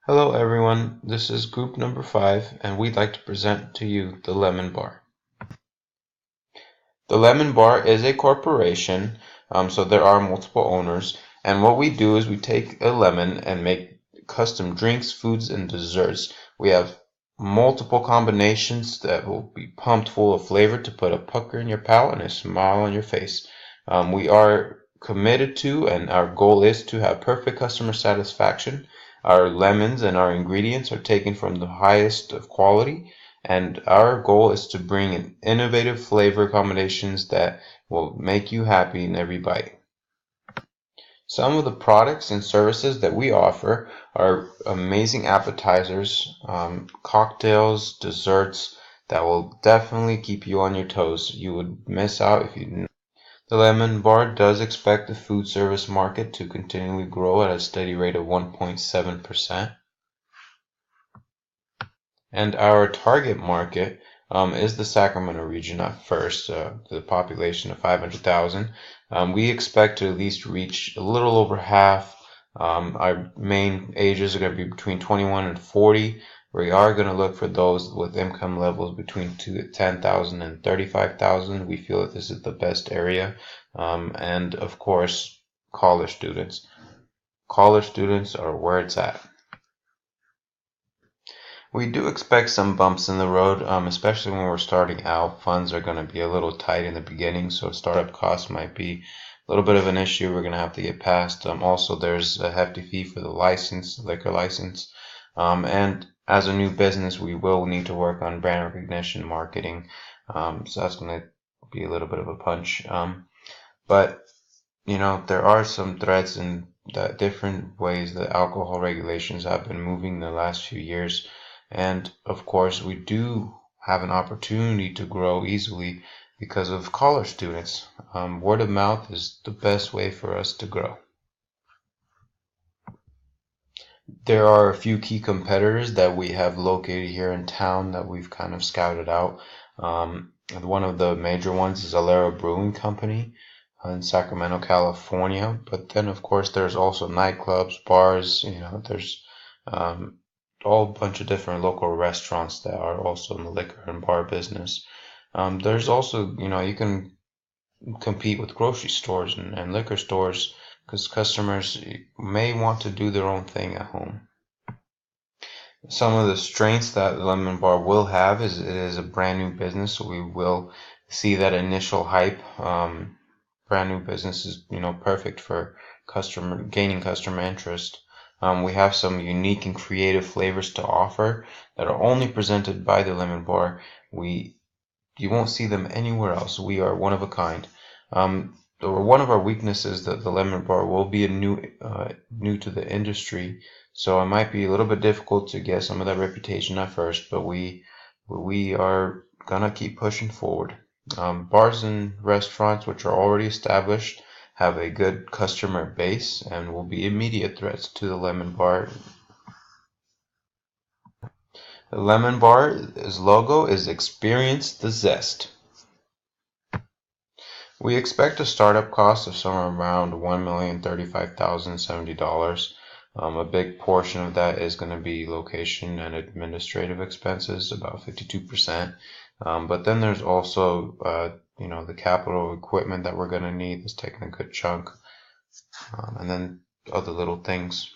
Hello everyone, this is group number 5 and we'd like to present to you the Lemon Bar. The Lemon Bar is a corporation, so there are multiple owners, and what we do is we take a lemon and make custom drinks, foods, and desserts. We have multiple combinations that will be pumped full of flavor to put a pucker in your palate and a smile on your face. We are committed to and our goal is to have perfect customer satisfaction. Our lemons and our ingredients are taken from the highest of quality, and our goal is to bring in innovative flavor combinations that will make you happy in every bite. Some of the products and services that we offer are amazing appetizers, cocktails, desserts that will definitely keep you on your toes. You would miss out if you didn't. The Lemon Bar does expect the food service market to continually grow at a steady rate of 1.7%. And our target market is the Sacramento region at first, the population of 500,000. We expect to at least reach a little over half. Our main ages are going to be between 21 and 40. We are going to look for those with income levels between 10,000 and 35,000. We feel that this is the best area. And of course, college students. College students are where it's at. We do expect some bumps in the road, especially when we're starting out. Funds are going to be a little tight in the beginning, so startup costs might be a little bit of an issue we're going to have to get past. Also, there's a hefty fee for the license, liquor license. And as a new business, we will need to work on brand recognition, marketing. So that's going to be a little bit of a punch. But, there are some threats in the different ways that alcohol regulations have been moving in the last few years. And of course, we do have an opportunity to grow easily because of college students. Word of mouth is the best way for us to grow. There are a few key competitors that we have located here in town that we've kind of scouted out. One of the major ones is Alero Brewing Company in Sacramento, California. But then, of course, there's also nightclubs, bars, there's all bunch of different local restaurants that are also in the liquor and bar business. There's also, you can compete with grocery stores and liquor stores because customers may want to do their own thing at home. Some of the strengths that Lemon Bar will have is it is a brand new business, so we will see that initial hype. Brand new business is, perfect for gaining customer interest. We have some unique and creative flavors to offer that are only presented by the Lemon Bar. You won't see them anywhere else. We are one of a kind. One of our weaknesses that the Lemon Bar will be new to the industry, so it might be a little bit difficult to get some of that reputation at first, but we are gonna keep pushing forward. Bars and restaurants which are already established have a good customer base and will be immediate threats to the Lemon Bar. The Lemon Bar's logo is Experience the Zest. We expect a startup cost of somewhere around $1,035,070. A big portion of that is going to be location and administrative expenses, about 52%. But then there's also, the capital equipment that we're going to need is taking a good chunk, and then other little things.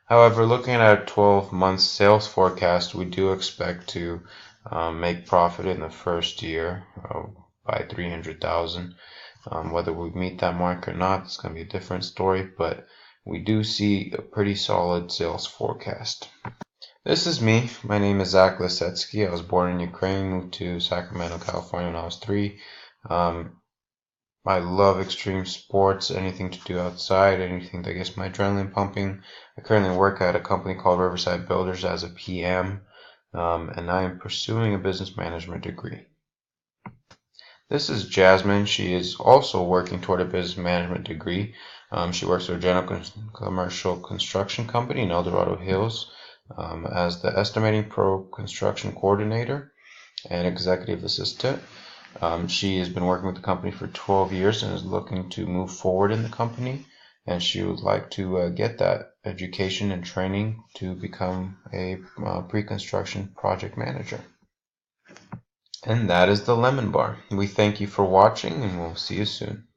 However, looking at our 12-month sales forecast, we do expect to make profit in the first year by $300,000. Whether we meet that mark or not, it's going to be a different story, but we do see a pretty solid sales forecast. This is me. My name is Zach Lisetsky. I was born in Ukraine, moved to Sacramento, California when I was 3. I love extreme sports, anything to do outside, anything that gets my adrenaline pumping. I currently work at a company called Riverside Builders as a PM, and I am pursuing a business management degree. This is Jasmine. She is also working toward a business management degree. She works for a general commercial construction company in El Dorado Hills as the estimating pro construction coordinator and executive assistant. She has been working with the company for 12 years and is looking to move forward in the company. and she would like to get that education and training to become a pre-construction project manager. And that is the Lemon Bar. We thank you for watching, and we'll see you soon.